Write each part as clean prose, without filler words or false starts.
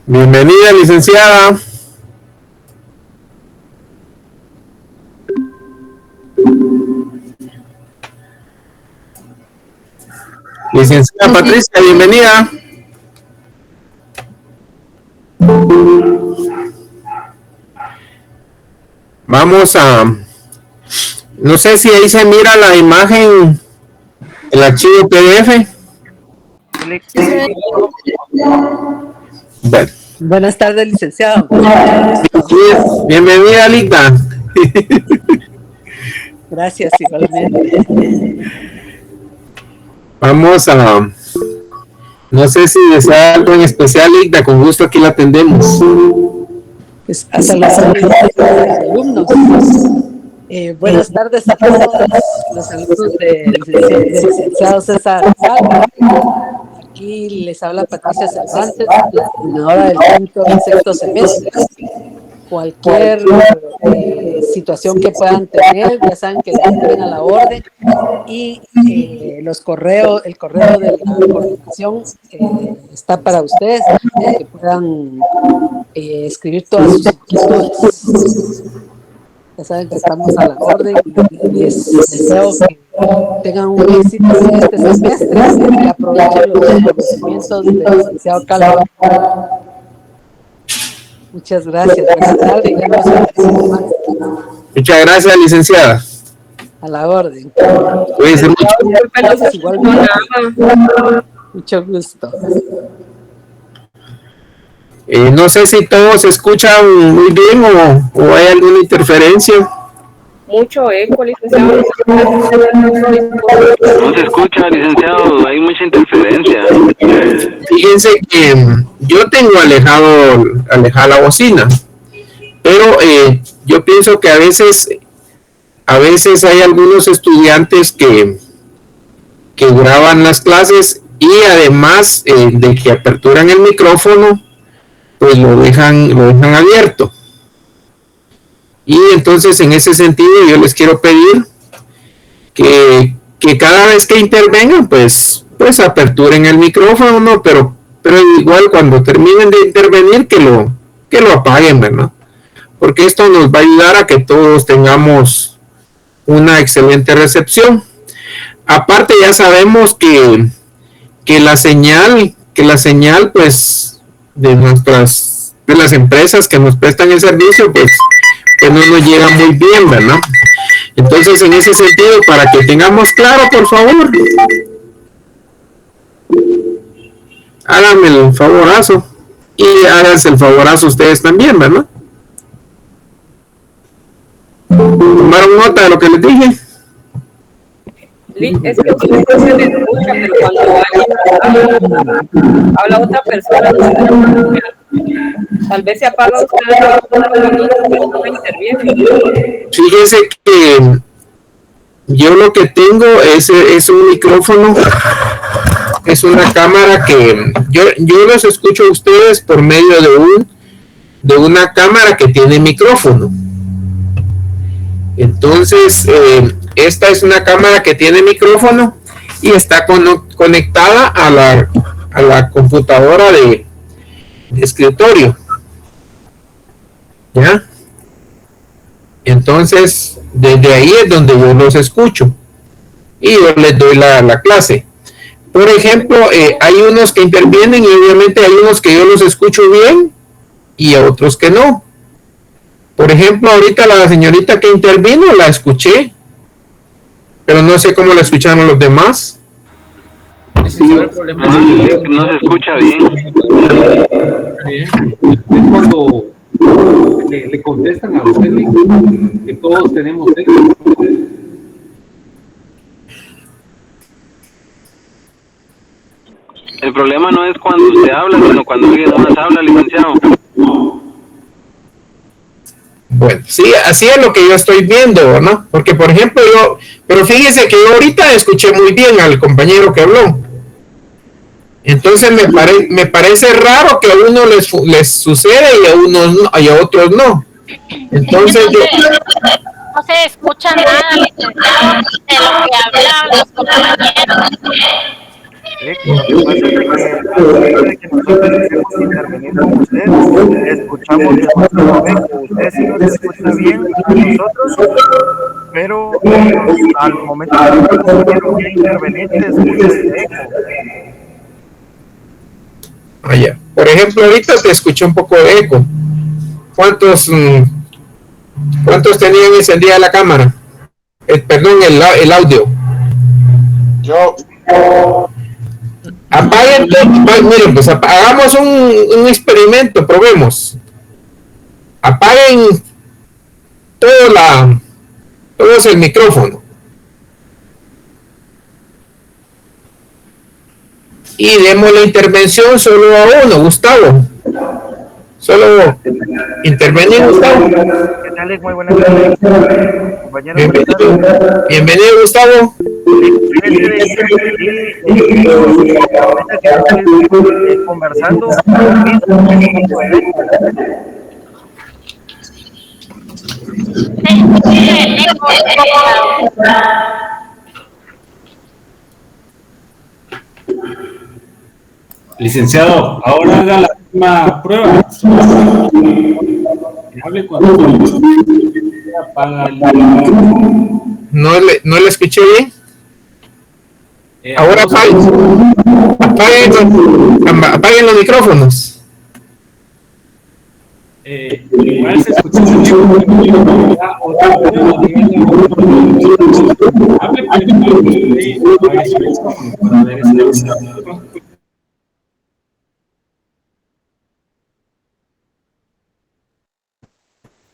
Bienvenida, licenciada. Licenciada Patricia, bienvenida. Vamos a... No sé si ahí se mira la imagen, el archivo PDF. Bueno. Buenas tardes, licenciado. Bienvenida, Lita. Gracias, igualmente. Vamos a... No sé si desea algo en especial, Lita, con gusto aquí la atendemos. Pues a saludar a los alumnos. Buenas tardes a todos los alumnos del licenciado César Sala. Aquí les habla Patricia Cervantes, la coordinadora del quinto y sexto semestre. Cualquier situación que puedan tener, ya saben que estén a la orden. Y el correo de la coordinación está para ustedes, para que puedan escribir todas sus inquietudes. Ya saben que estamos a la orden y les deseo que tengan un éxito en este semestre y aprovechen los conocimientos del licenciado Calvo. Muchas gracias. Buenas tardes y nos vemos. Muchas gracias, licenciada. A la orden. Cuídense mucho. Igualmente. Mucho gusto. No sé si todos escuchan muy bien o hay alguna interferencia. Mucho eco, licenciado. No se escucha, licenciado, hay mucha interferencia. Fíjense que yo tengo alejada la bocina, pero yo pienso que a veces hay algunos estudiantes que graban las clases y además de que aperturan el micrófono, pues lo dejan abierto. Y entonces en ese sentido yo les quiero pedir que cada vez que intervengan pues aperturen el micrófono, ¿no? pero igual cuando terminen de intervenir que lo apaguen, ¿verdad? Porque esto nos va a ayudar a que todos tengamos una excelente recepción. Aparte ya sabemos que la señal pues de las empresas que nos prestan el servicio pues no nos llega muy bien, ¿verdad? Entonces en ese sentido, para que tengamos claro, por favor, háganme el favorazo y háganse el favorazo ustedes también, ¿verdad? ¿Tomaron nota de lo que les dije? Es que sí se me escucha, pero cuando habla otra persona, tal vez se apaga usted, pero no interviene. Fíjense que yo lo que tengo es un micrófono, es una cámara que yo los escucho a ustedes por medio de una cámara que tiene micrófono. Entonces, esta es una cámara que tiene micrófono y está conectada a la computadora de escritorio. ¿Ya? Entonces, desde ahí es donde yo los escucho y yo les doy la clase. Por ejemplo, hay unos que intervienen y obviamente hay unos que yo los escucho bien y a otros que no. Por ejemplo, ahorita la señorita que intervino la escuché, pero no sé cómo la escucharon los demás. Sí, no se escucha bien. Es cuando le contestan a usted que todos tenemos eco. El problema no es cuando usted habla, sino cuando alguien más habla, licenciado. Bueno, sí, así es lo que yo estoy viendo, ¿no? Porque, por ejemplo, pero fíjese que yo ahorita escuché muy bien al compañero que habló. Entonces me parece raro que a uno les sucede y a unos no, y a otros no. Entonces no se escucha nada, licenciado, de lo que hablan los compañeros. Lo que pasa es que al momento de que nosotros queremos intervenir con usted, escuchamos demasiado eco. Usted sí nos escucha bien a nosotros, pero al momento de que nosotros queremos intervenir, se escucha ese eco. Allá. Por ejemplo, ahorita te escuché un poco de eco. ¿Cuántos tenían encendida la cámara? Perdón, el audio. Yo. Apaguen, miren, pues hagamos un experimento, probemos. Apaguen todos el micrófono. Y demos la intervención solo a uno, Gustavo. Solo intervenir, Gustavo. ¿Qué tal? Muy buenas tardes, compañeros. Bienvenido, Gustavo. Conversando. Licenciado, ahora haga la misma prueba. Hable cuando apaga el... No le escuché bien. Ahora apaguen los micrófonos. Igual se escucha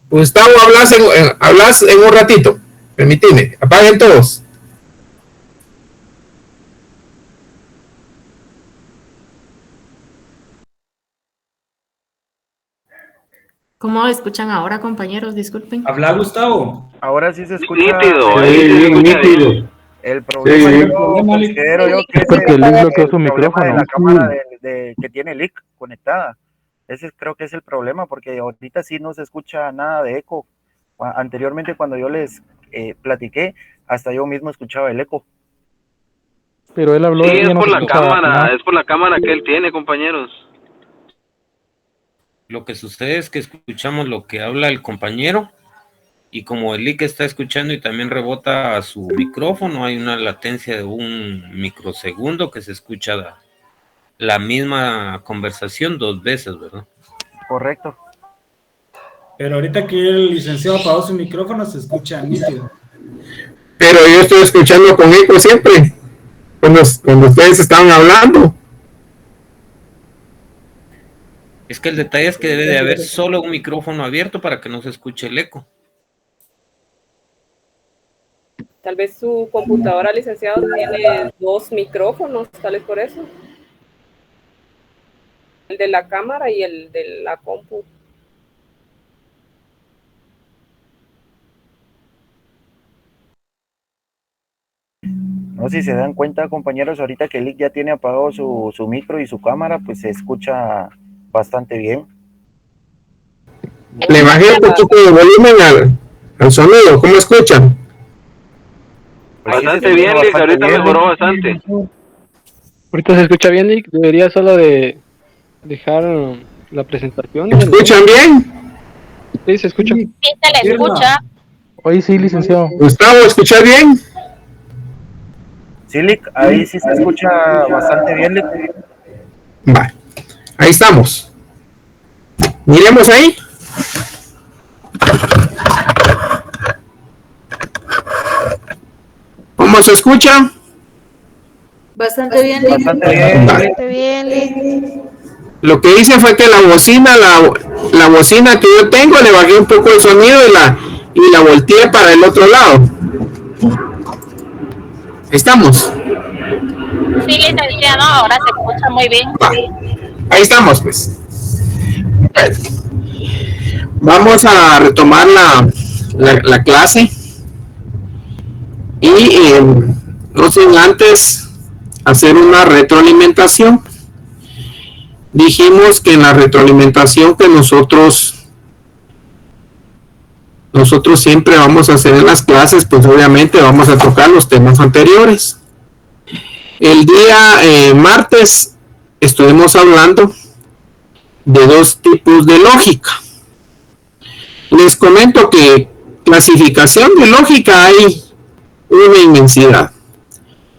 Gustavo, hablas en un ratito. Permíteme, apaguen todos. ¿Cómo escuchan ahora, compañeros? Disculpen. Habla, Gustavo. Ahora sí se escucha. Nítido, nítido. El problema yo considero yo que es porque Lick bloqueó su micrófono de la micrófono. cámara que tiene Lick conectada. Ese creo que es el problema, porque ahorita sí no se escucha nada de eco. Anteriormente cuando yo les platiqué, hasta yo mismo escuchaba el eco. Pero él habló. Sí, es por la cámara, es por la cámara que él tiene, compañeros. Lo que sucede es que escuchamos lo que habla el compañero y como el Lick está escuchando y también rebota a su micrófono, hay una latencia de un microsegundo que se escucha la misma conversación 2 veces, ¿verdad? Correcto. Pero ahorita que el licenciado apagó su micrófono se escucha nítido. Pero yo estoy escuchando con eco siempre cuando ustedes estaban hablando. Es que el detalle es que debe de haber solo un micrófono abierto para que no se escuche el eco. Tal vez su computadora, licenciado, tiene 2 micrófonos, tal vez por eso. El de la cámara y el de la compu. No sé si se dan cuenta, compañeros, ahorita que Lick ya tiene apagado su micro y su cámara, pues se escucha bastante bien. Le bajé un poquito de volumen al sonido. ¿Cómo escuchan? Bastante bien, Lick, ahorita mejoró bastante. Ahorita se escucha bien, Lick. Debería solo de dejar la presentación. ¿Me escuchan bien? Sí, se escucha. Sí, se le escucha. Hoy sí, licenciado. Gustavo, ¿escucha bien? Sí, Lick, ahí sí se escucha bastante bien, Lick. Vale, ahí estamos. Miremos ahí. ¿Cómo se escucha? Bastante bien, Lick. Bastante bien. Vale. Bastante bien, Lick. Lo que hice fue que la bocina la bocina que yo tengo, le bajé un poco el sonido y la volteé para el otro lado. ¿Estamos? Sí, licenciado, ahora se escucha muy bien. Ahí estamos, pues. Vamos a retomar la clase. Y no sin antes hacer una retroalimentación. Dijimos que en la retroalimentación que nosotros siempre vamos a hacer en las clases, pues obviamente vamos a tocar los temas anteriores. El día martes estuvimos hablando de dos tipos de lógica. Les comento que clasificación de lógica hay una inmensidad,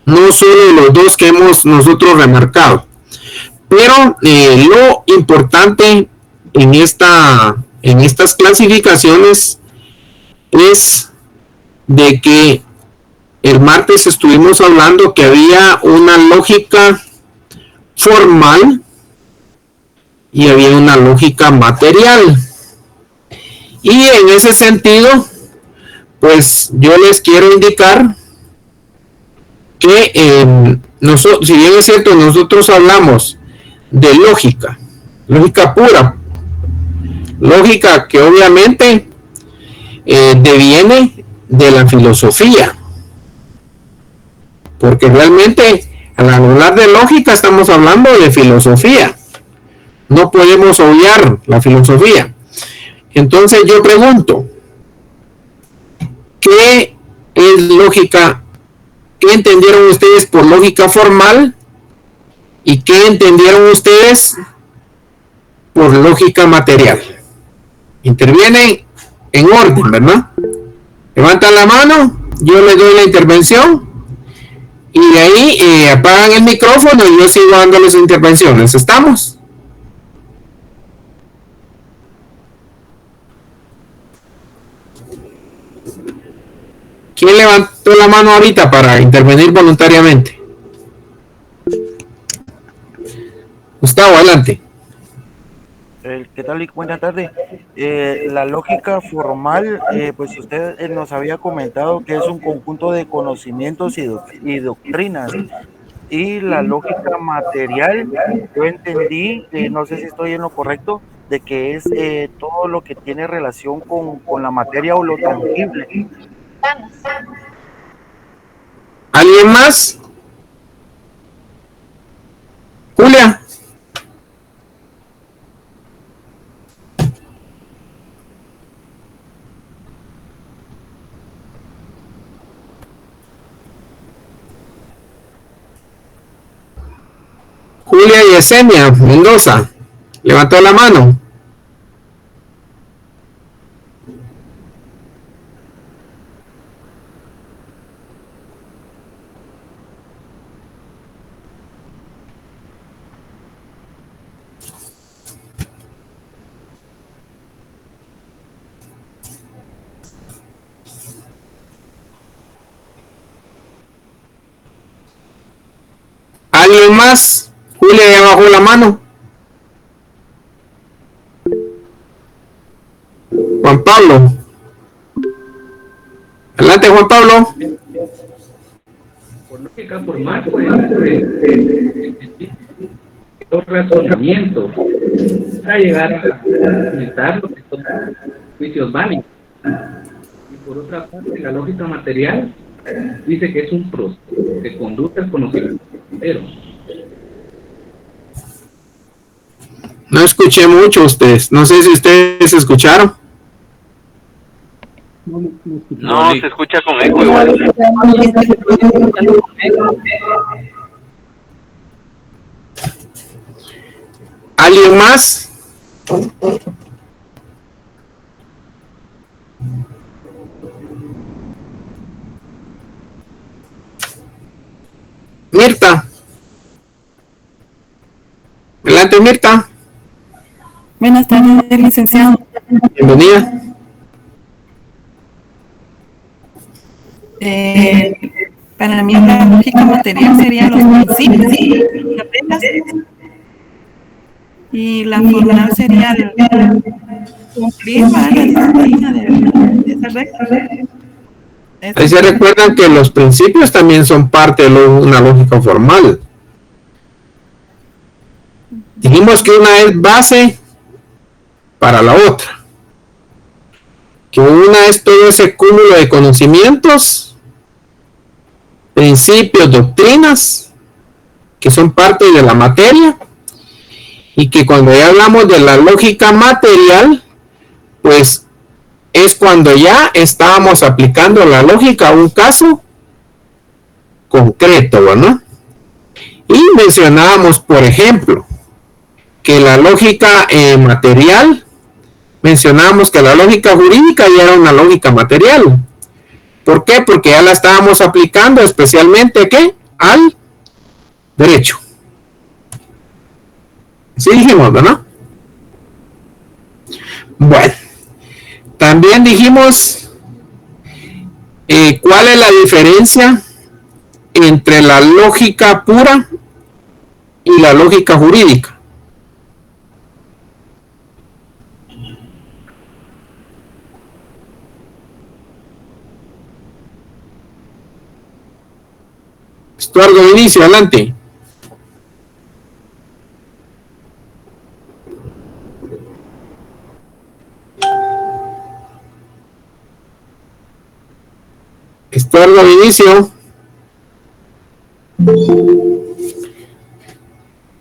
no solo los dos que hemos nosotros remarcado, pero lo importante en estas clasificaciones es de que el martes estuvimos hablando que había una lógica formal y había una lógica material. Y en ese sentido, pues yo les quiero indicar que nosotros, si bien es cierto, nosotros hablamos de lógica pura, lógica que obviamente deviene de la filosofía, porque realmente al hablar de lógica estamos hablando de filosofía, no podemos obviar la filosofía. Entonces yo pregunto, ¿qué es lógica? ¿Qué entendieron ustedes por lógica formal? ¿Y qué entendieron ustedes por lógica material? Intervienen en orden, ¿verdad? Levantan la mano, yo les doy la intervención y de ahí apagan el micrófono y yo sigo dándoles intervenciones. ¿Estamos? ¿Quién levantó la mano ahorita para intervenir voluntariamente? Gustavo, adelante. ¿Qué tal y buena tarde? La lógica formal, pues usted nos había comentado que es un conjunto de conocimientos y doctrinas. Y la lógica material, yo entendí, no sé si estoy en lo correcto, de que es todo lo que tiene relación con la materia o lo tangible. ¿Alguien más? Julia. Julia Yesenia Mendoza levantó la mano. ¿Alguien más? Julia ya bajó la mano. Juan Pablo. Adelante, Juan Pablo. Por lógica formal, pues, los razonamientos para llegar a argumentar lo que son juicios válidos. Y por otra parte, la lógica material dice que es un proceso que conduce al conocimiento. Pero no escuché mucho ustedes. No sé si ustedes escucharon. No, se escucha con eco igual. ¿Alguien más? Mirta. Adelante, Mirta. Buenas tardes, licenciado. Bienvenida. Para mí la lógica material sería los principios, las reglas Y la formal sería cumplir la disciplina de esa regla. Ahí se recuerdan que los principios también son parte de una lógica formal. Dijimos que una es base para la otra. Que una es todo ese cúmulo de conocimientos, principios, doctrinas, que son parte de la materia, y que cuando ya hablamos de la lógica material, pues es cuando ya estábamos aplicando la lógica a un caso concreto, ¿no? Y mencionábamos, por ejemplo, que la lógica material, mencionábamos que la lógica jurídica ya era una lógica material. ¿Por qué? Porque ya la estábamos aplicando especialmente, ¿qué? Al derecho. Sí dijimos, ¿verdad? Bueno, también dijimos cuál es la diferencia entre la lógica pura y la lógica jurídica. Estuardo Vinicio, adelante. Estuardo Vinicio.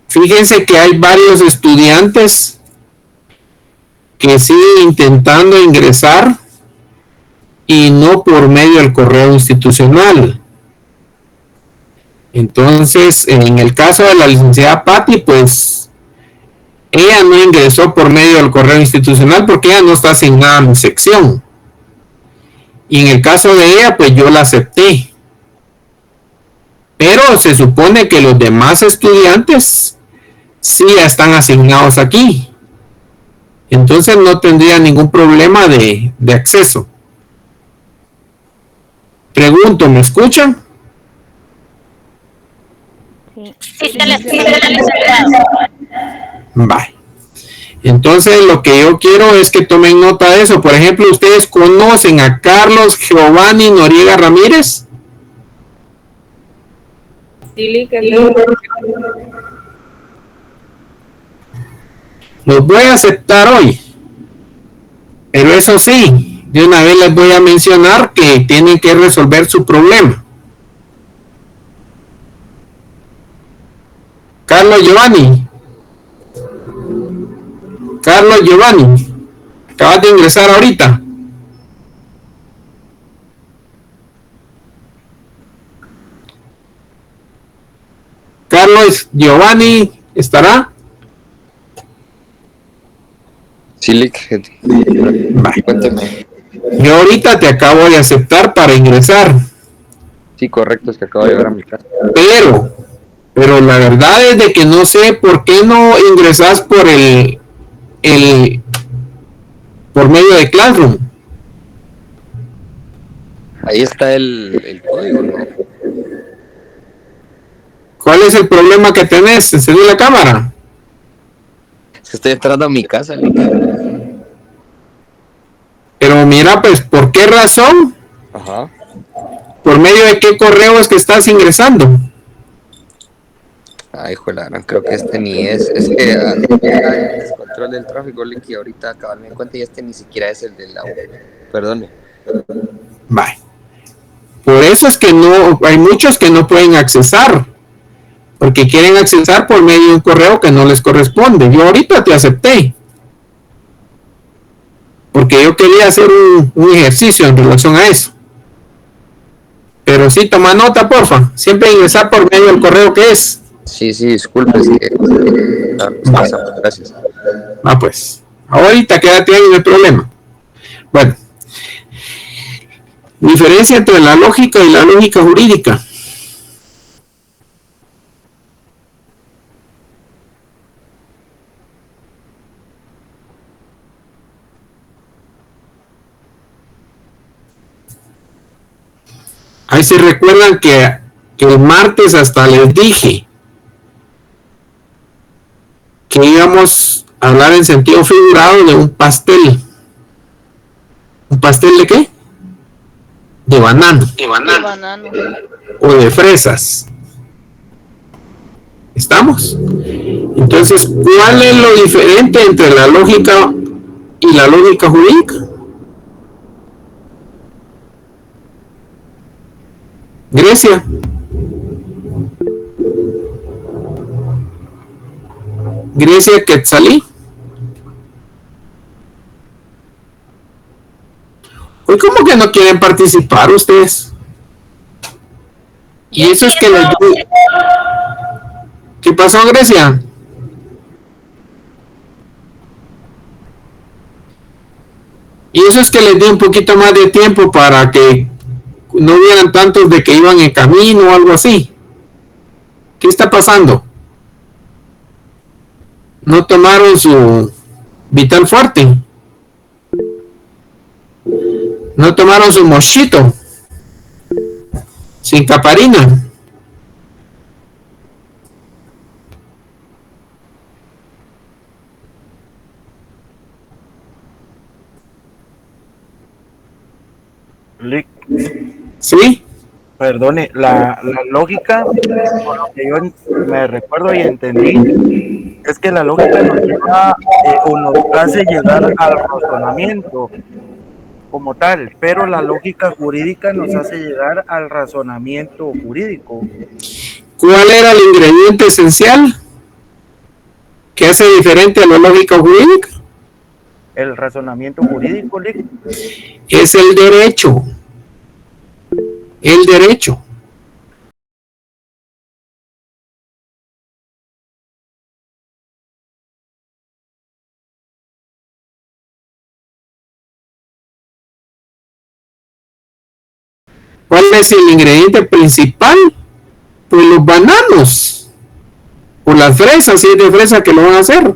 Fíjense que hay varios estudiantes que siguen intentando ingresar y no por medio del correo institucional. Entonces, en el caso de la licenciada Patti, pues ella no ingresó por medio del correo institucional porque ella no está asignada a mi sección. Y en el caso de ella, pues yo la acepté. Pero se supone que los demás estudiantes sí ya están asignados aquí. Entonces no tendría ningún problema de acceso. Pregunto, ¿me escuchan? Sí, se les licenciado. Bye. Entonces lo que yo quiero es que tomen nota de eso. Por ejemplo, ¿ustedes conocen a Carlos Giovanni Noriega Ramírez? Sí, Los voy a aceptar hoy. Pero eso sí, de una vez les voy a mencionar que tienen que resolver su problema. Carlos Giovanni. Carlos Giovanni. Acabas de ingresar ahorita. Carlos Giovanni, ¿estará? Sí, cuéntame. Yo ahorita te acabo de aceptar para ingresar. Sí, correcto, es que acabo de llegar a mi casa. Pero la verdad es de que no sé por qué no ingresas por por medio de Classroom. Ahí está el código, ¿no? ¿Cuál es el problema que tenés? ¿Encendí la cámara? Es que estoy entrando a mi casa. Pero mira, pues, ¿por qué razón? Ajá. ¿Por medio de qué correo es que estás ingresando? Ay, joder, no creo que este ni es. Es que el descontrol del tráfico, Licky, ahorita acabo de darme cuenta y este ni siquiera es el del agua. Perdone. Bye. Por eso es que no, hay muchos que no pueden accesar. Porque quieren accesar por medio de un correo que no les corresponde. Yo ahorita te acepté. Porque yo quería hacer un ejercicio en relación a eso. Pero sí, toma nota, porfa. Siempre ingresar por medio del correo que es. Sí, disculpe, es que gracias. Pues, ahorita quédate ahí, no hay problema. Bueno, diferencia entre la lógica y la lógica jurídica. Ahí se recuerdan que el martes hasta les dije que íbamos a hablar en sentido figurado de un pastel. ¿Un pastel de qué? De banano. O de fresas. ¿Estamos? Entonces, ¿cuál es lo diferente entre la lógica y la lógica jurídica? Grecia. Grecia Quetzalí. Hoy como que no quieren participar ustedes. Y eso es que les digo. ¿Qué pasó, Grecia? Y eso es que les di un poquito más de tiempo para que no hubieran tantos de que iban en camino o algo así. ¿Qué está pasando? ¿No tomaron su Vital Fuerte? ¿No tomaron su mochito? Sin caparina. Lick. ¿Sí? Perdone, la lógica, por lo que yo me recuerdo y entendí, es que la lógica nos lleva o nos hace llegar al razonamiento como tal, pero la lógica jurídica nos hace llegar al razonamiento jurídico. ¿Cuál era el ingrediente esencial que hace diferente a la lógica jurídica? El razonamiento jurídico, Lick. Es el derecho. El derecho. ¿Cuál es el ingrediente principal? Pues los bananos. O las fresas, si es de fresa que lo van a hacer.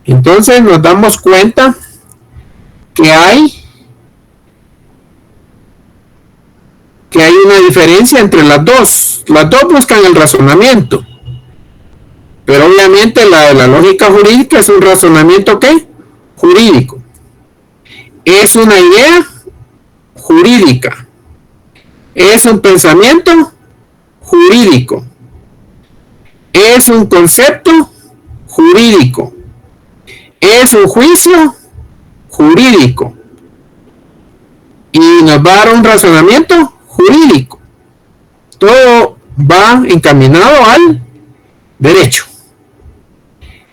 Entonces nos damos cuenta que hay una diferencia entre las dos. Las dos buscan el razonamiento. Pero obviamente la de la lógica jurídica es un razonamiento ¿qué? Jurídico. Es una idea jurídica. Es un pensamiento jurídico. Es un concepto jurídico. Es un juicio jurídico. Y nos va a dar un razonamiento jurídico. Todo va encaminado al derecho.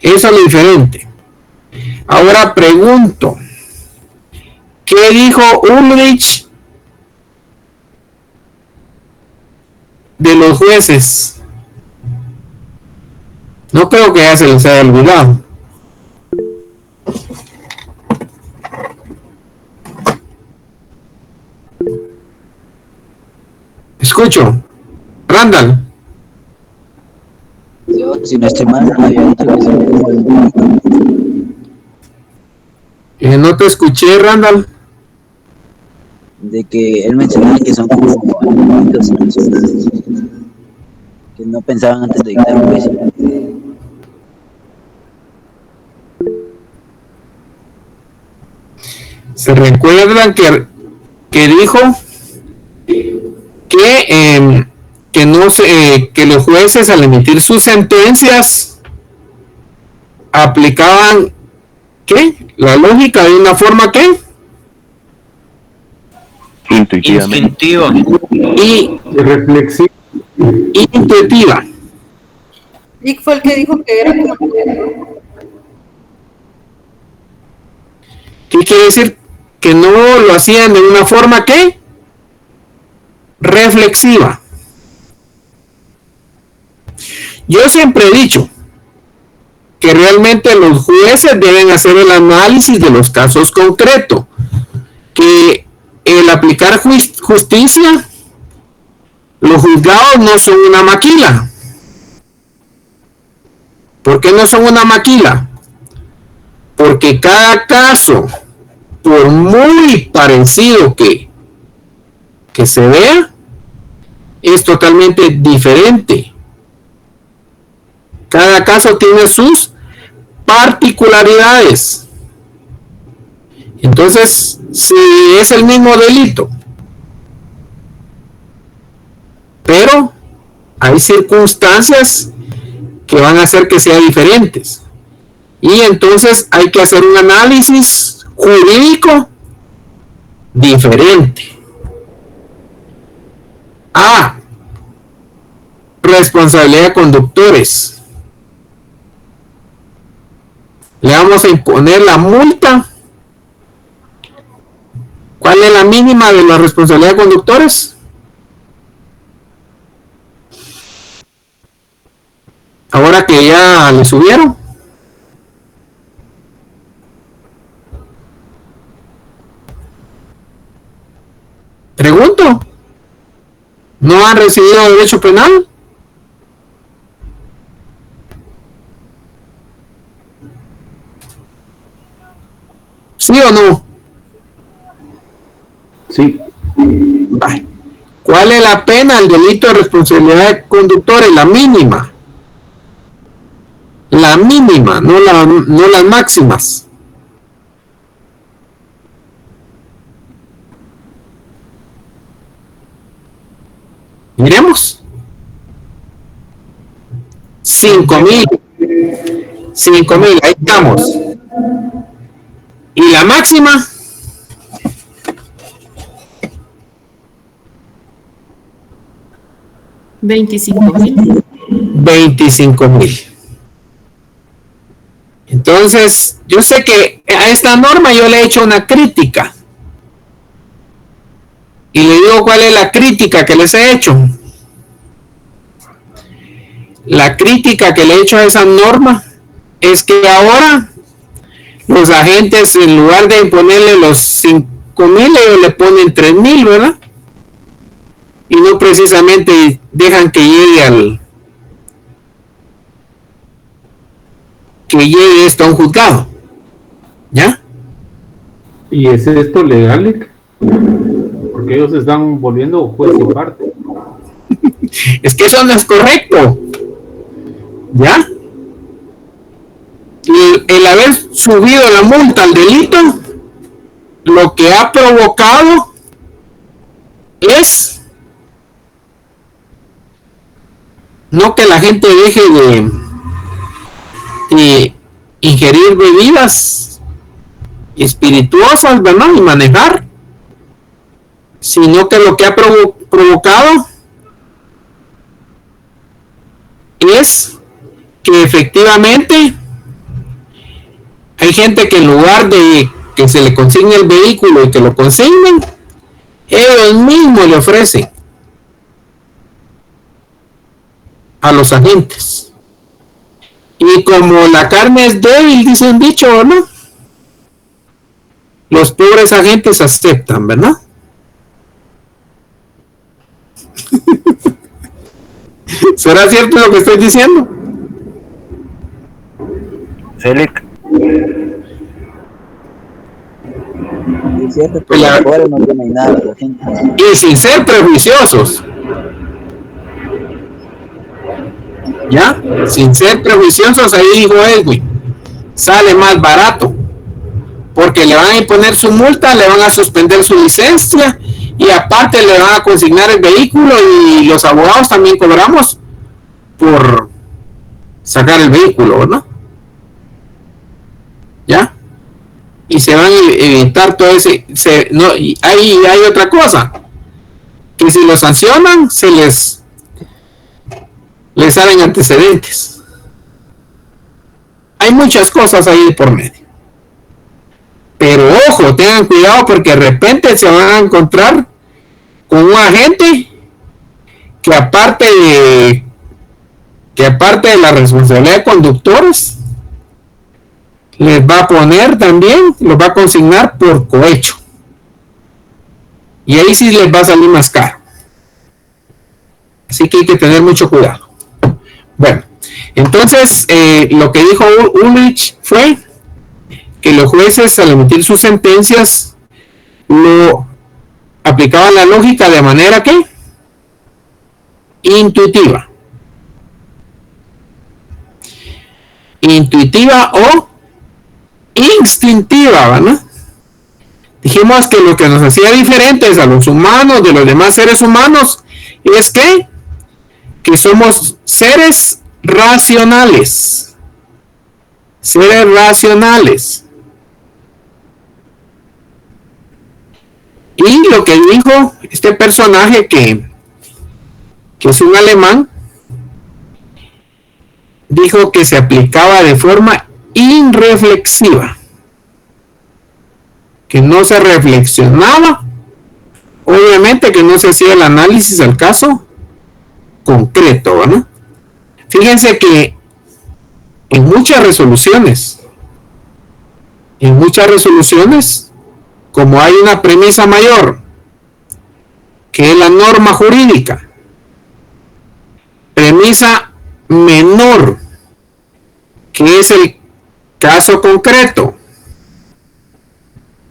Eso es lo diferente. Ahora pregunto, ¿qué dijo Ulrich de los jueces? No creo que ya se les haya olvidado. Escucho. Randall. Yo, si no estoy mal, había dicho que son como no te escuché, Randall. De que él mencionaba que son como animalitos, que no pensaban antes de dictar un juicio. ¿Se recuerdan que dijo que los jueces al emitir sus sentencias aplicaban ¿qué? La lógica de una forma ¿qué? Instintiva y reflexiva, intuitiva. Dick fue el que dijo que era como... ¿Qué quiere decir? Que no lo hacían de una forma ¿qué? Reflexiva. Yo siempre he dicho que realmente los jueces deben hacer el análisis de los casos concretos, que el aplicar justicia, los juzgados no son una maquila. ¿Por qué no son una maquila? Porque cada caso, por muy parecido que se vea, es totalmente diferente. Cada caso tiene sus particularidades. Entonces, si es el mismo delito, pero hay circunstancias que van a hacer que sean diferentes. Y entonces hay que hacer un análisis jurídico diferente. Responsabilidad de conductores. Le vamos a imponer la multa. ¿Cuál es la mínima de la responsabilidad de conductores? Ahora que ya le subieron. Pregunto. ¿No han recibido derecho penal? ¿Sí o no? Sí. Vale. ¿Cuál es la pena al delito de responsabilidad de conductores? La mínima. La mínima, no las máximas. Miremos. 5,000. 5,000, ahí estamos. ¿Y la máxima? 25,000. 25,000. Entonces, yo sé que a esta norma yo le he hecho una crítica. Y le digo cuál es la crítica que les he hecho. La crítica que le he hecho a esa norma es que ahora los agentes, en lugar de imponerle los 5,000, ellos le ponen 3,000, ¿verdad? Y no precisamente dejan que llegue esto a un juzgado. ¿Ya? ¿Y es esto legal? Porque ellos se están volviendo juez y parte. Es que eso no es correcto. ¿Ya? Y el haber subido la multa al delito, lo que ha provocado es no que la gente deje de ingerir bebidas espirituosas, ¿verdad? Y manejar, sino que lo que ha provocado es que efectivamente hay gente que en lugar de que se le consigne el vehículo y que lo consignen, ellos mismos le ofrecen a los agentes. Y como la carne es débil, dice un dicho, ¿no? Los pobres agentes aceptan, ¿verdad? ¿Será cierto lo que estoy diciendo? Celic. Es cierto que los pobres no tienen nada, la gente. Y sin ser prejuiciosos. ¿Ya? Sin ser prejuiciosos, ahí dijo Edwin, sale más barato, porque le van a imponer su multa, le van a suspender su licencia y aparte le van a consignar el vehículo, y los abogados también cobramos por sacar el vehículo, ¿no? ¿Ya? Y se van a evitar todo ese... no, y hay otra cosa, que si lo sancionan, les salen antecedentes. Hay muchas cosas ahí por medio. Pero ojo, tengan cuidado, porque de repente se van a encontrar con un agente que aparte de la responsabilidad de conductores, les va a poner también, los va a consignar por cohecho. Y ahí sí les va a salir más caro. Así que hay que tener mucho cuidado. Bueno, entonces lo que dijo Ulrich fue que los jueces, al emitir sus sentencias, lo aplicaban la lógica de manera que intuitiva. intuitiva o instintiva, ¿verdad? Dijimos que lo que nos hacía diferentes a los humanos de los demás seres humanos es que somos seres racionales. Seres racionales. Y lo que dijo este personaje que es un alemán, dijo que se aplicaba de forma irreflexiva, que no se reflexionaba, obviamente que no se hacía el análisis al caso concreto, ¿no? Fíjense que en muchas resoluciones, como hay una premisa mayor, que es la norma jurídica, premisa menor, que es el caso concreto,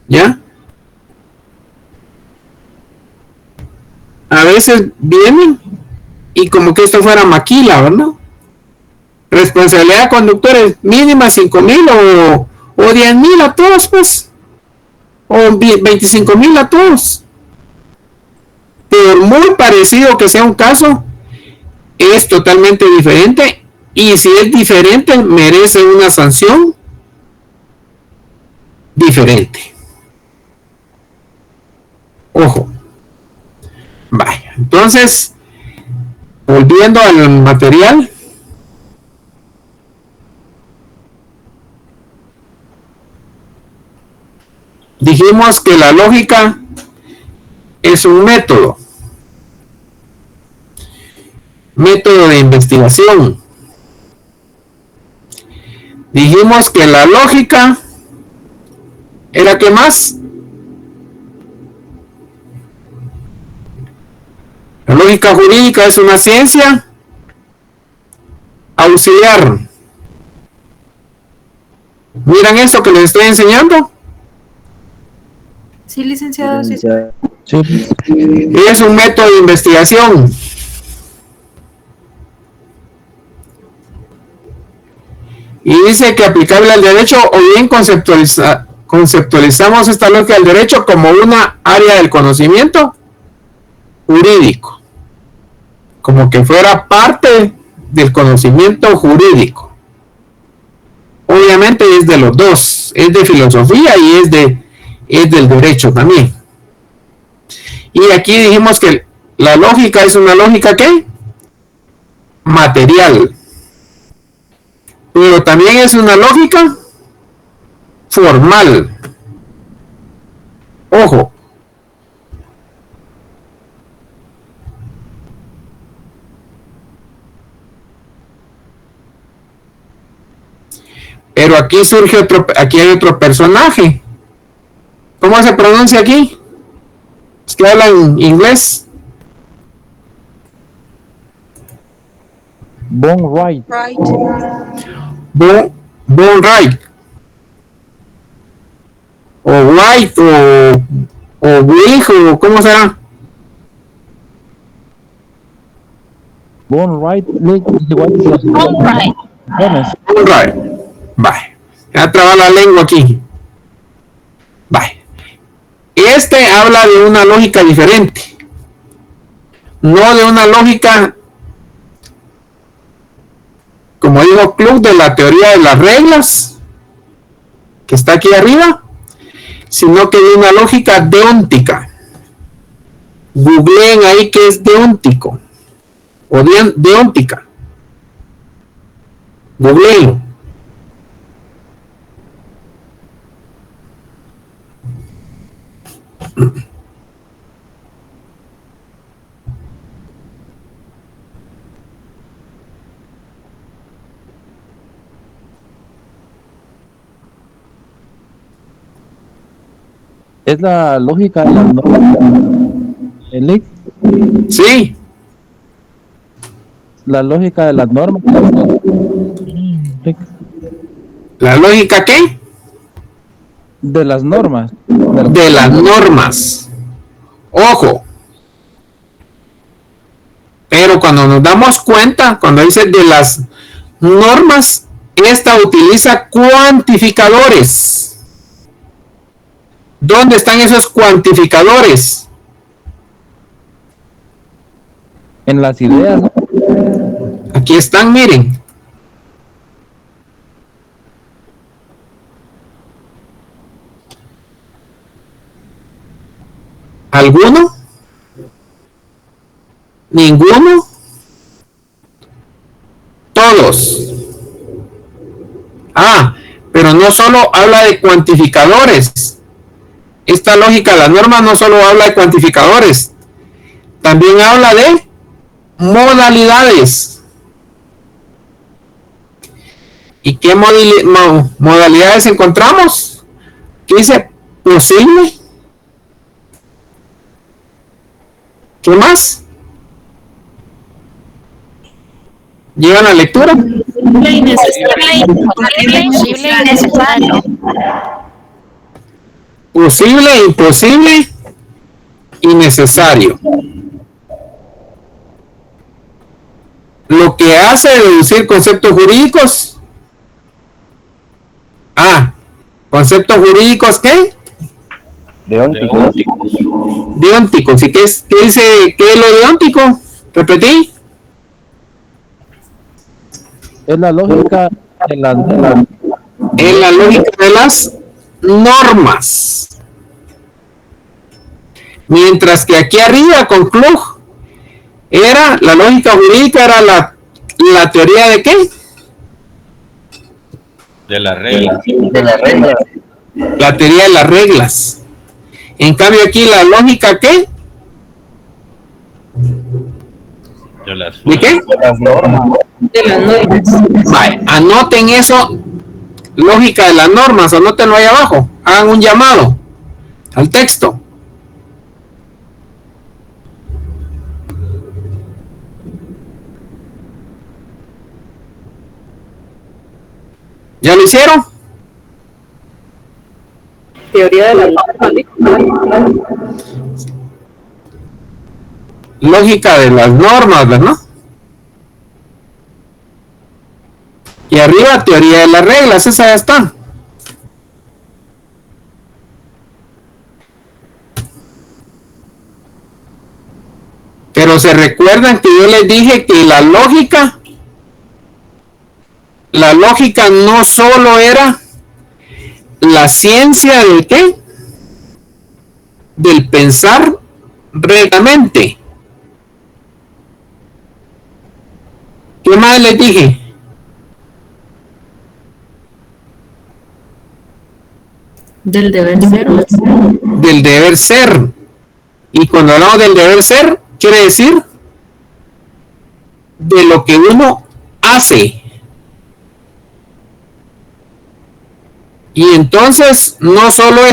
¿ya? A veces vienen y como que esto fuera maquila, ¿verdad? Responsabilidad de conductores mínima 5,000 o 10,000 a todos, pues, o 25,000 a todos. Por muy parecido que sea un caso, es totalmente diferente, y si es diferente merece una sanción diferente. Ojo. Vaya, entonces, volviendo al material, dijimos que la lógica es un método de investigación. Dijimos que la lógica era ¿qué más? La lógica jurídica es una ciencia auxiliar. ¿Miran eso que les estoy enseñando? Sí, licenciado. Sí. Es un método de investigación. Y dice que aplicable al derecho, o bien conceptualizamos esta lógica del derecho como una área del conocimiento jurídico, como que fuera parte del conocimiento jurídico. Obviamente es de los dos, es de filosofía y es del derecho también. Y aquí dijimos que la lógica es una lógica ¿qué? Material, pero también es una lógica formal. Ojo. Pero aquí surge aquí hay otro personaje. ¿Cómo se pronuncia aquí? Es que hablan inglés. Von Wright. Von Wright. O Wright, o Wig, o ¿cómo será? Von Wright. Vale. Ya traba la lengua aquí. Vale. Este habla de una lógica diferente. No de una lógica, como digo, club de la teoría de las reglas, que está aquí arriba, sino que de una lógica deóntica. Googleen ahí qué es deóntico o deóntica. Googleen. Es la lógica de las normas. Sí. La lógica de las normas. ¿La lógica qué? De las normas. De las normas. Ojo. Pero cuando nos damos cuenta, cuando dice de las normas, esta utiliza cuantificadores. ¿Dónde están esos cuantificadores? En las ideas, ¿no? Aquí están, miren. ¿Alguno? ¿Ninguno? Todos. Ah, pero no solo habla de cuantificadores. Esta lógica de la norma no solo habla de cuantificadores, también habla de modalidades. ¿Y qué modalidades encontramos? ¿Qué dice? Posible. ¿Qué más? ¿Llegan a la lectura? Posible y necesario. Posible, imposible y necesario. Lo que hace deducir conceptos jurídicos. ¿Conceptos jurídicos qué? Deónticos. Deónticos. ¿Y qué dice? ¿Qué es lo deóntico? ¿Repetí? Es la lógica de las normas. Es la lógica de las normas. Mientras que aquí arriba con Klug era la lógica jurídica, era la teoría de qué? De las reglas. De las reglas. La teoría de las reglas. En cambio aquí la lógica ¿qué? ¿De qué? De las normas. De las normas. Vale, anoten eso, lógica de las normas, anótenlo ahí abajo, hagan un llamado al texto. ¿Ya lo hicieron? Teoría de la norma. Lógica de las normas, ¿verdad? Y arriba, teoría de las reglas, esa ya está. Pero se recuerdan que yo les dije que la lógica no solo era la ciencia del ¿qué? Del pensar rectamente. ¿Qué más les dije? Del deber ser. Del deber ser. Y cuando hablamos del deber ser, quiere decir de lo que uno hace. Y entonces no solo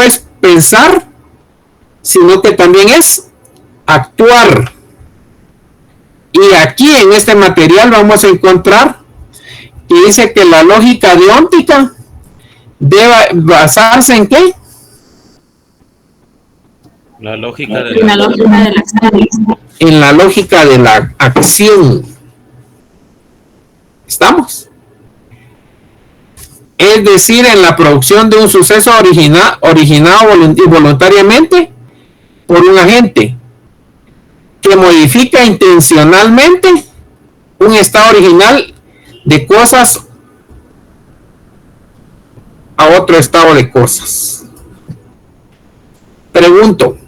es pensar, sino que también es actuar. Y aquí en este material vamos a encontrar que dice que la lógica deóntica debe basarse en ¿qué? La lógica de En la lógica de la acción. En la lógica de la acción. ¿Estamos? Es decir, en la producción de un suceso originado voluntariamente por un agente que modifica intencionalmente un estado original de cosas a otro estado de cosas. Pregunto,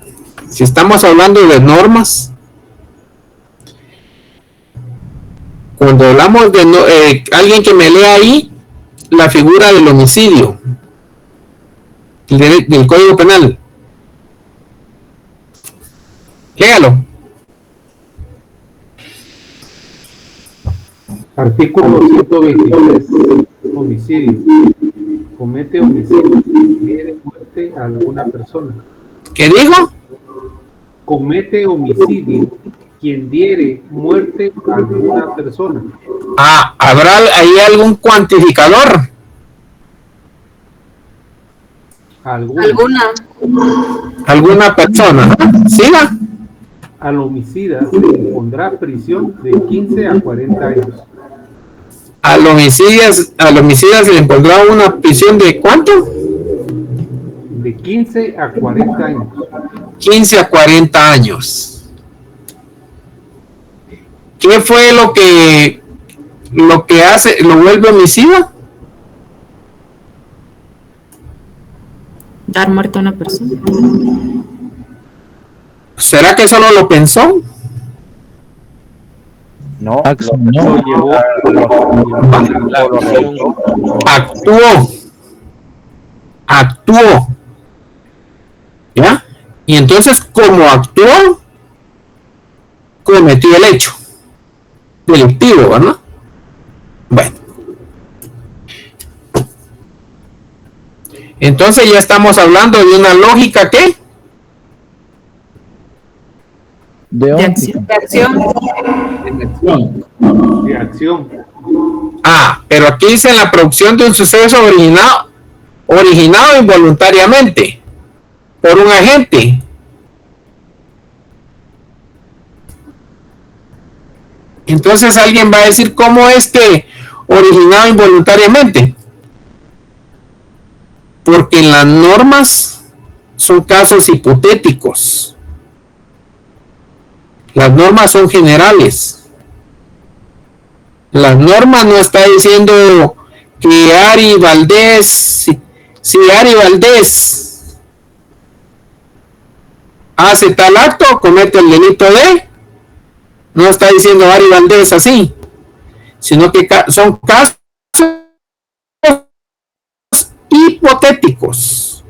si estamos hablando de normas, cuando hablamos de alguien que me lea ahí la figura del homicidio del Código Penal, léalo. Artículo 123. Homicidio. Comete homicidio y hiere muerte a alguna persona. ¿Qué dijo? Comete homicidio quien diere muerte a alguna persona. ¿Habrá ahí algún cuantificador? Alguna persona. ¿Siga? al homicida se le impondrá prisión de 15 a 40 años. Al homicida se le impondrá una prisión de ¿cuánto? De 15 a 40 años. 15 a 40 años. ¿Qué fue lo que hace, lo vuelve homicida? Dar muerte a una persona. ¿Será que solo lo pensó? No, Actuó. ¿Ya? Y entonces, como actuó, cometió el hecho delictivo, ¿verdad? Bueno. Entonces ya estamos hablando de una lógica ¿qué? De acción. Ah, pero aquí dice en la producción de un suceso originado involuntariamente por un agente. Entonces alguien va a decir, ¿cómo es que originado involuntariamente? Porque en las normas son casos hipotéticos. Las normas son generales. Las normas no está diciendo que Ari Valdés, si Ari Valdés hace tal acto, comete el delito de, no está diciendo Ari Valdés así, sino que son casos hipotéticos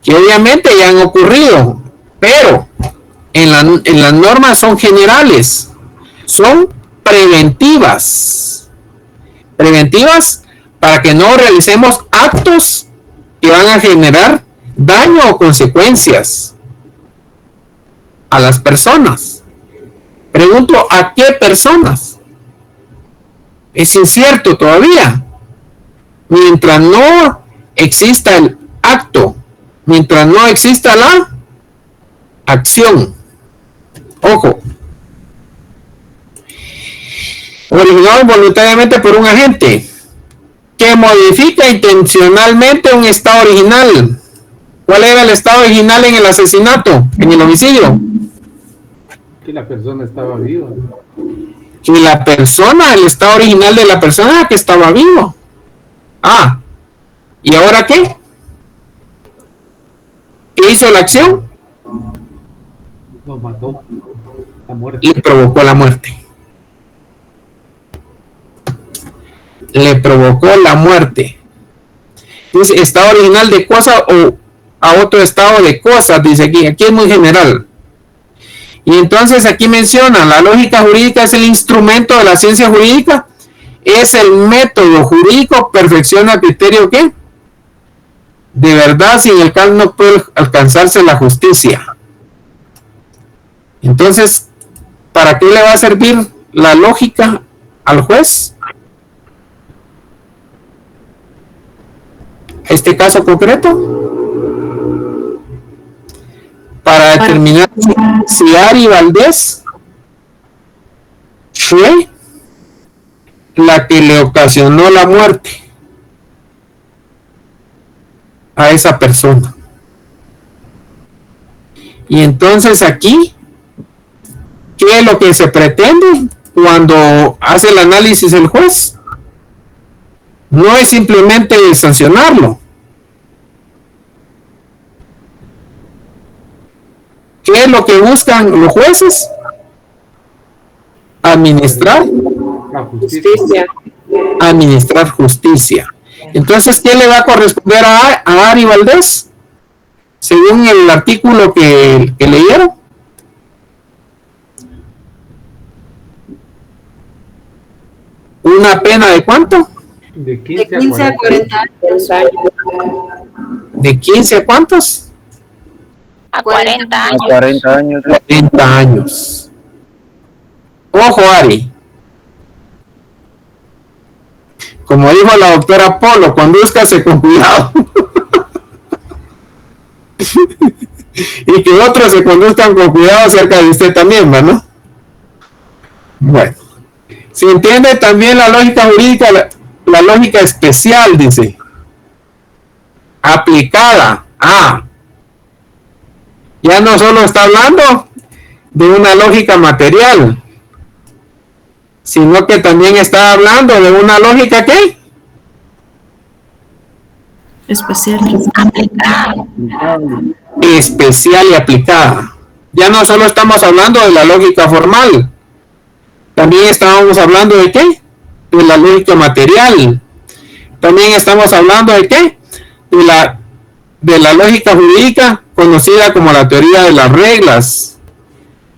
que obviamente ya han ocurrido, pero en las normas son generales, son preventivas para que no realicemos actos que van a generar daño o consecuencias a las personas. Pregunto, ¿a qué personas? Es incierto todavía. Mientras no exista el acto, mientras no exista la acción. Ojo. Originado involuntariamente por un agente que modifica intencionalmente un estado original. ¿Cuál era el estado original en el asesinato, en el homicidio? Que la persona estaba viva. Que la persona, el estado original de la persona que estaba vivo. Ah, ¿y ahora qué? ¿Qué hizo la acción? Lo mató. La muerte. Le provocó la muerte. Le provocó la muerte. Entonces, estado original de cosa o a otro estado de cosas, dice aquí. Aquí es muy general. Y entonces aquí menciona, la lógica jurídica es el instrumento de la ciencia jurídica, es el método jurídico, perfecciona criterio ¿qué? De verdad, sin el cual no puede alcanzarse la justicia. Entonces, ¿para qué le va a servir la lógica al juez? Este caso concreto, para determinar si Ari Valdés fue la que le ocasionó la muerte a esa persona. Y entonces aquí, ¿qué es lo que se pretende cuando hace el análisis el juez? No es simplemente sancionarlo. ¿Qué es lo que buscan los jueces? Administrar justicia. Administrar justicia. Entonces, ¿qué le va a corresponder a Ari Valdés? Según el artículo que leyeron. ¿Una pena de cuánto? De 15 a 40 años. ¿De 15 a cuántos? A 40 años. A 40 años. 40 años. Ojo, Ari. Como dijo la doctora Polo, condúzcase con cuidado. Y que otros se conduzcan con cuidado cerca de usted también, ¿no? Bueno, se entiende también la lógica jurídica, la lógica especial, dice, aplicada. Ya no solo está hablando de una lógica material, sino que también está hablando de una lógica, ¿qué? Especial. Especial y aplicada. Ya no solo estamos hablando de la lógica formal, también estábamos hablando de ¿qué? De la lógica material. También estamos hablando de ¿qué? De la lógica jurídica conocida como la teoría de las reglas.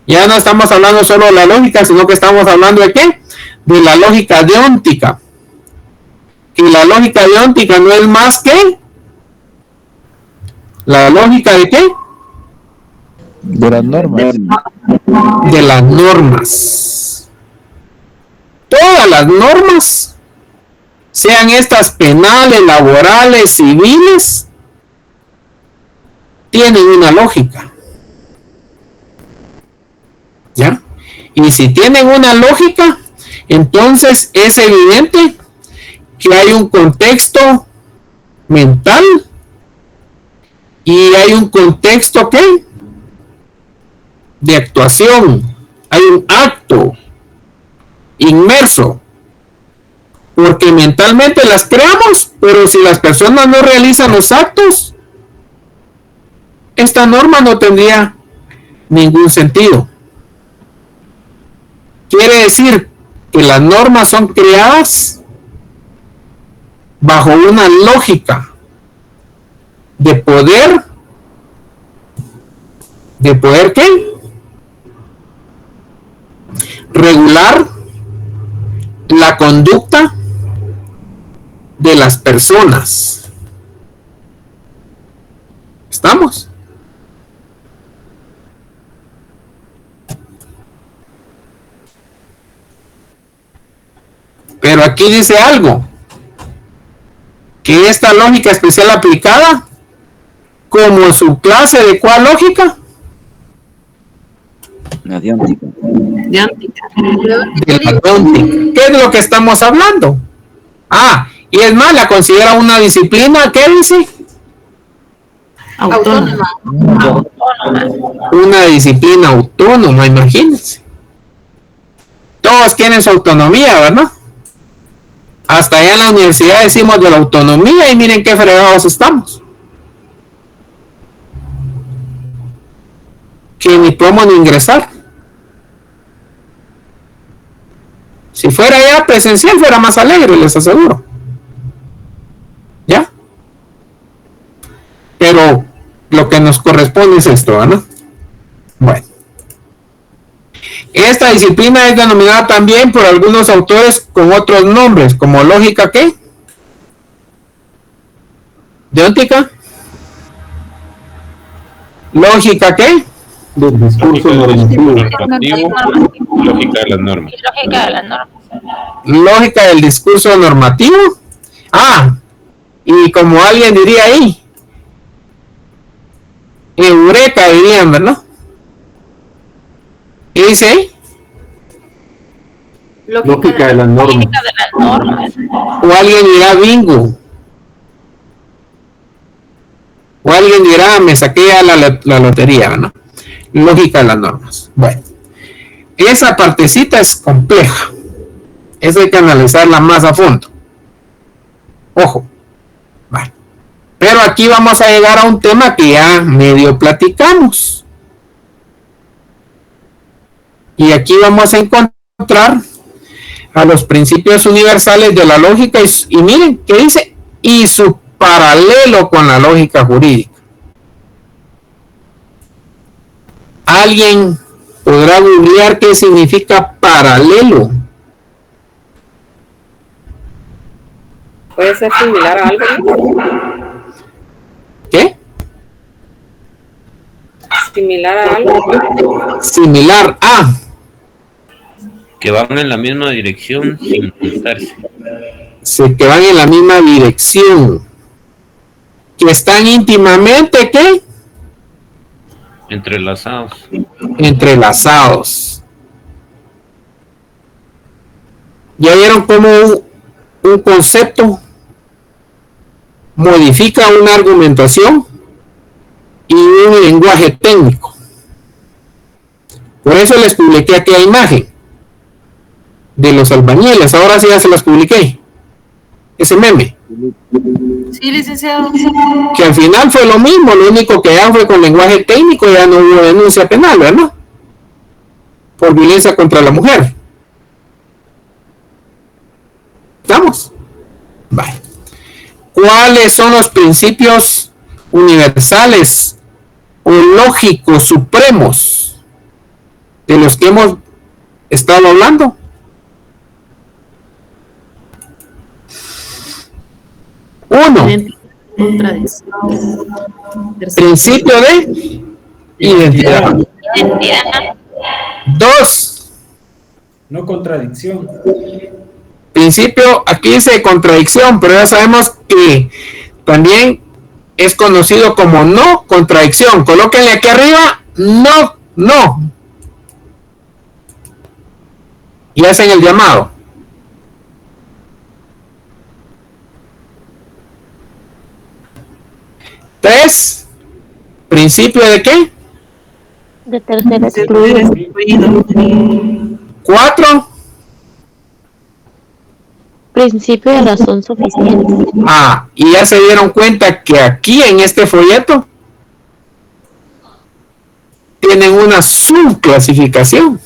Ya no estamos hablando solo de la lógica, sino que estamos hablando de ¿qué? De la lógica deóntica. Y la lógica deóntica no es más que la lógica de ¿qué? De las normas. De las normas. Todas las normas, sean estas penales, laborales, civiles, tienen una lógica. ¿Ya? Y si tienen una lógica, entonces es evidente que hay un contexto mental y hay un contexto ¿qué? De actuación. Hay un acto inmerso, porque mentalmente las creamos, pero si las personas no realizan los actos, esta norma no tendría ningún sentido. Quiere decir que las normas son creadas bajo una lógica de poder ¿qué? Regular la conducta de las personas. ¿Estamos? Pero aquí dice algo, que esta lógica especial aplicada, como su clase de ¿cuál lógica? La deóntica. De la deóntica. ¿Qué es lo que estamos hablando? Y es más, la considera una disciplina, ¿qué dice? Autónoma. Una disciplina autónoma, imagínense. Todos quieren su autonomía, ¿verdad? Hasta allá en la universidad decimos de la autonomía y miren qué fregados estamos. Que ni podemos ni ingresar. Si fuera ya presencial fuera más alegre, les aseguro. ¿Ya? Pero lo que nos corresponde es esto, ¿no? Bueno. Esta disciplina es denominada también por algunos autores con otros nombres, como lógica ¿qué? ¿Deóntica? ¿Lógica qué? Del discurso normativo. Lógica de las normas. Lógica de las normas. Lógica del discurso normativo. Y como alguien diría ahí, eureka dirían, ¿verdad? ¿Qué dice ahí? Lógica de las normas. O alguien dirá bingo. O alguien dirá me saqué a la lotería, ¿no? Lógica de las normas. Bueno, esa partecita es compleja. Esa hay que analizarla más a fondo. Ojo. Bueno. Pero aquí vamos a llegar a un tema que ya medio platicamos. Y aquí vamos a encontrar a los principios universales de la lógica y miren, ¿qué dice? Y su paralelo con la lógica jurídica. ¿Alguien podrá googlear qué significa paralelo? Puede ser similar a algo, ¿no? ¿Qué? Similar a algo. Similar a. Que van en la misma dirección sin juntarse. Que van en la misma dirección. Que están íntimamente, ¿qué? Entrelazados. Entrelazados. Ya vieron cómo un concepto modifica una argumentación y un lenguaje técnico. Por eso les publiqué aquella imagen de los albañiles. Ahora sí ya se las publiqué. Ese meme. Sí, licenciado. Que al final fue lo mismo, lo único que ya fue con lenguaje técnico, ya no hubo denuncia penal, ¿verdad? Por violencia contra la mujer. ¿Estamos? Vale. ¿Cuáles son los principios universales o lógicos supremos de los que hemos estado hablando? Uno, principio de identidad. Dos, no contradicción. Principio, aquí dice contradicción, pero ya sabemos que también es conocido como no contradicción. Colóquenle aquí arriba, no. Y hacen el llamado. Tres, principio de qué? De tercer excluido. Cuatro, principio de razón suficiente. Y ya se dieron cuenta que aquí en este folleto tienen una subclasificación.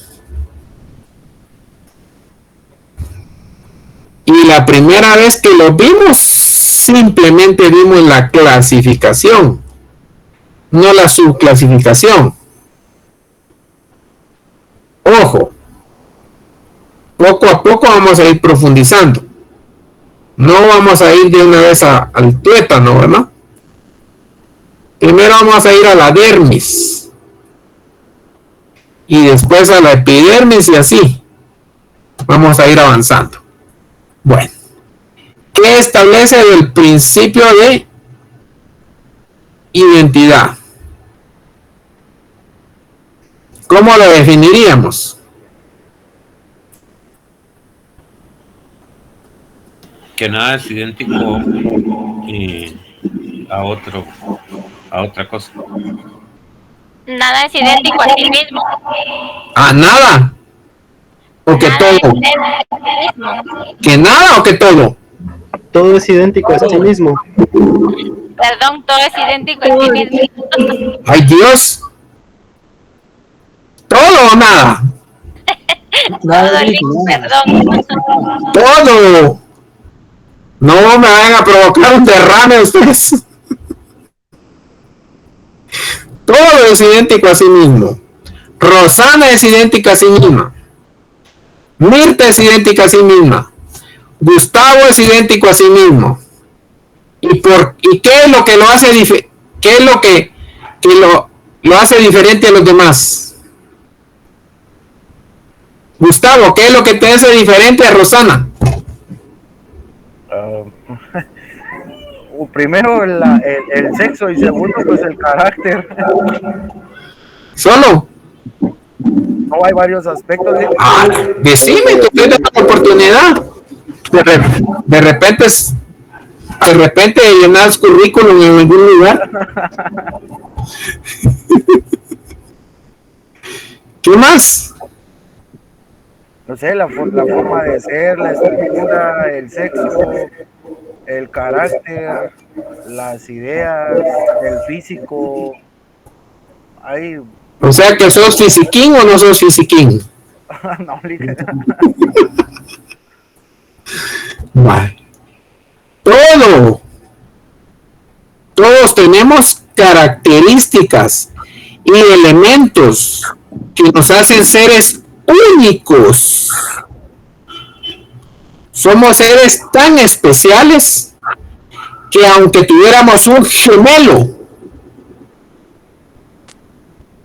Y la primera vez que lo vimos, simplemente vimos la clasificación, no la subclasificación. Ojo, poco a poco vamos a ir profundizando. No vamos a ir de una vez al tuétano, ¿verdad? Primero vamos a ir a la dermis. Y después a la epidermis y así. Vamos a ir avanzando. Bueno. ¿Qué establece el principio de identidad? ¿Cómo lo definiríamos? Que nada es idéntico a otra cosa. Nada es idéntico a sí mismo. Nada. O que Nada todo. Que nada o que todo. Todo es idéntico a sí mismo. Perdón, todo es idéntico a sí mismo. ¡Ay, Dios! ¿Todo o nada? Perdón. ¡Todo! No me vayan a provocar un derrame ustedes. Todo es idéntico a sí mismo. Rosana es idéntica a sí misma. Mirta es idéntica a sí misma. Gustavo es idéntico a sí mismo. ¿Y qué es lo que lo hace qué es lo que lo hace diferente a los demás? Gustavo, ¿qué es lo que te hace diferente a Rosana? Primero el sexo y segundo pues el carácter. ¿Solo? No, hay varios aspectos. Decime, tú tienes la oportunidad. De repente llenas currículum en algún lugar. ¿Qué más? No sé, la forma de ser, la estructura, el sexo, el carácter, las ideas, el físico. O sea que sos fisiquín o no sos fisiquín. No, Vale. Todos tenemos características y elementos que nos hacen seres únicos. Somos seres tan especiales que aunque tuviéramos un gemelo,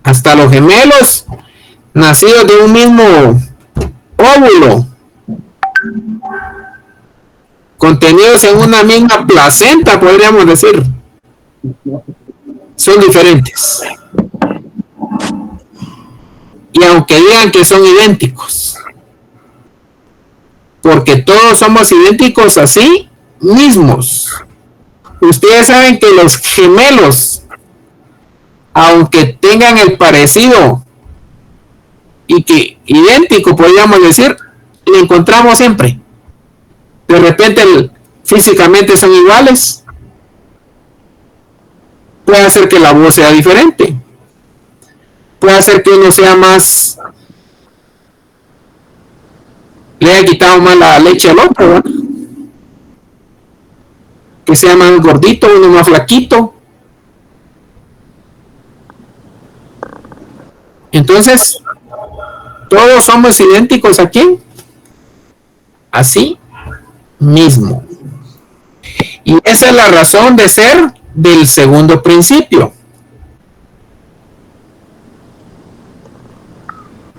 hasta los gemelos nacidos de un mismo óvulo, contenidos en una misma placenta, podríamos decir, son diferentes. y aunque digan que son idénticos, porque todos somos idénticos así mismos. Ustedes saben que los gemelos, aunque tengan el parecido y que idéntico podríamos decir, lo encontramos siempre. De repente físicamente son iguales, puede hacer que la voz sea diferente, puede hacer que uno sea más, le haya quitado más la leche al otro, ¿verdad? Que sea más gordito, uno más flaquito. Entonces, todos somos idénticos aquí, así mismo. Y esa es la razón de ser del segundo principio.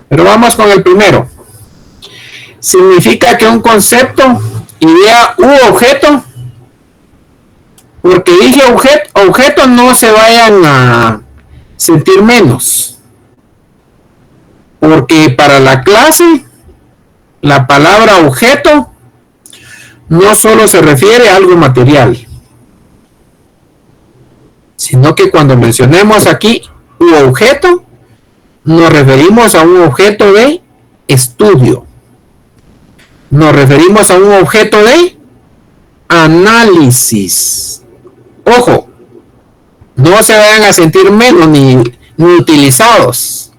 Pero vamos con el primero. Significa que un concepto, idea u objeto, porque dije objeto, no se vayan a sentir menos, porque para la clase la palabra objeto no solo se refiere a algo material, sino que cuando mencionemos aquí un objeto, nos referimos a un objeto de estudio, nos referimos a un objeto de análisis. Ojo, no se vayan a sentir menos ni utilizados.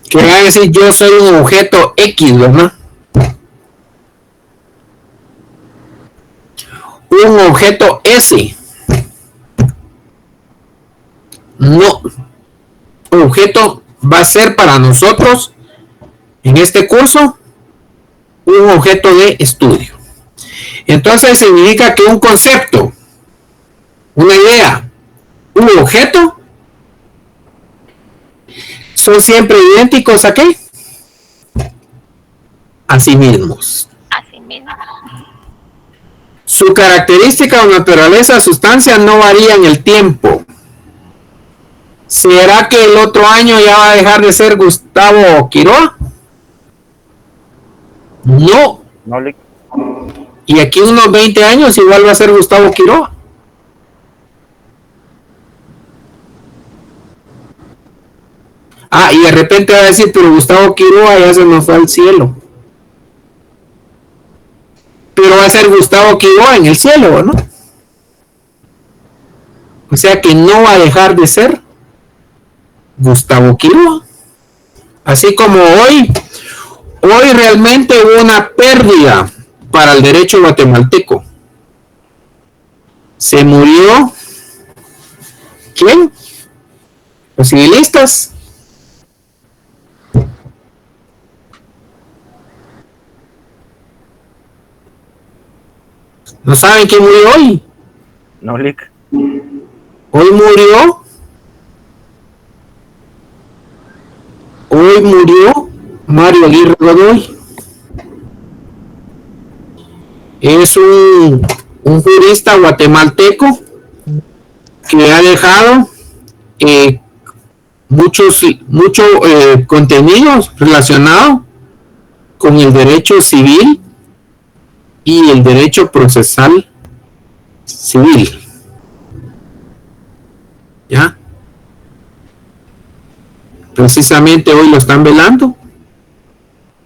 Que van a decir yo soy un objeto X, ¿verdad? Un objeto S. No. Objeto va a ser para nosotros en este curso un objeto de estudio. Entonces significa que un concepto, una idea, un objeto son siempre idénticos ¿a qué? A sí mismos. Así mismo. Su característica o naturaleza, sustancia no varía en el tiempo. ¿Será que el otro año ya va a dejar de ser Gustavo Quiroa? No. Y aquí unos 20 años igual va a ser Gustavo Quiroa. Ah, y de repente va a decir, pero Gustavo Quiroa ya se nos fue al cielo. Pero va a ser Gustavo Quiroa en el cielo, ¿no? O sea que no va a dejar de ser Gustavo Quiroa. Así como hoy realmente hubo una pérdida para el derecho guatemalteco. Se murió ¿quién? Los civilistas. ¿No saben quién murió hoy? No, Lick. Hoy murió Mario Aguirre Godoy. Es un jurista guatemalteco que ha dejado mucho contenido relacionado con el derecho civil y el derecho procesal civil. ¿Ya? Precisamente hoy lo están velando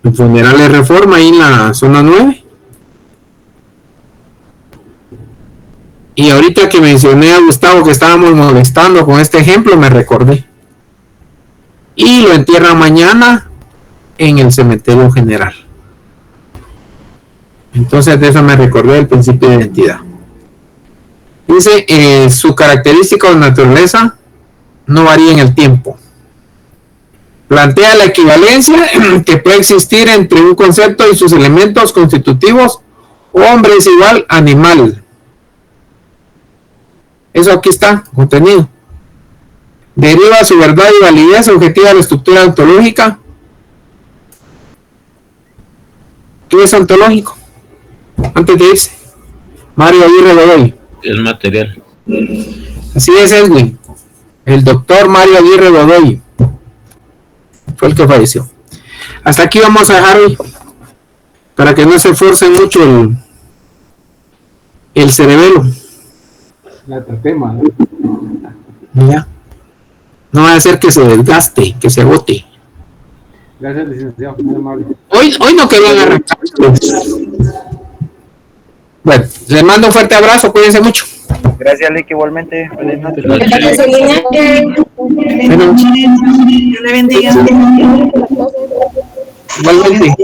en Funerales Reforma ahí en la zona 9. Y ahorita que mencioné a Gustavo que estábamos molestando con este ejemplo, me recordé. Y lo entierran mañana en el cementerio general. Entonces de eso me recordé el principio de identidad. Dice, su característica o naturaleza no varía en el tiempo. Plantea la equivalencia que puede existir entre un concepto y sus elementos constitutivos. Hombre es igual animal. Eso aquí está, contenido. Deriva su verdad y validez objetiva de la estructura ontológica. ¿Qué es ontológico? Antes de irse, Mario Aguirre Godoy. Es material. Así es, Edwin. El doctor Mario Aguirre Godoy fue el que falleció. Hasta aquí vamos a dejar hoy, para que no se force mucho el cerebelo. La tema. Ya. No va a hacer que se desgaste, que se agote. Gracias, licenciado. Muy amable. Hoy no querían arrancar. Bueno, les mando un fuerte abrazo, cuídense mucho. Gracias, Lick, igualmente. Buenas noches. Bueno, Dios le bendiga. igualmente.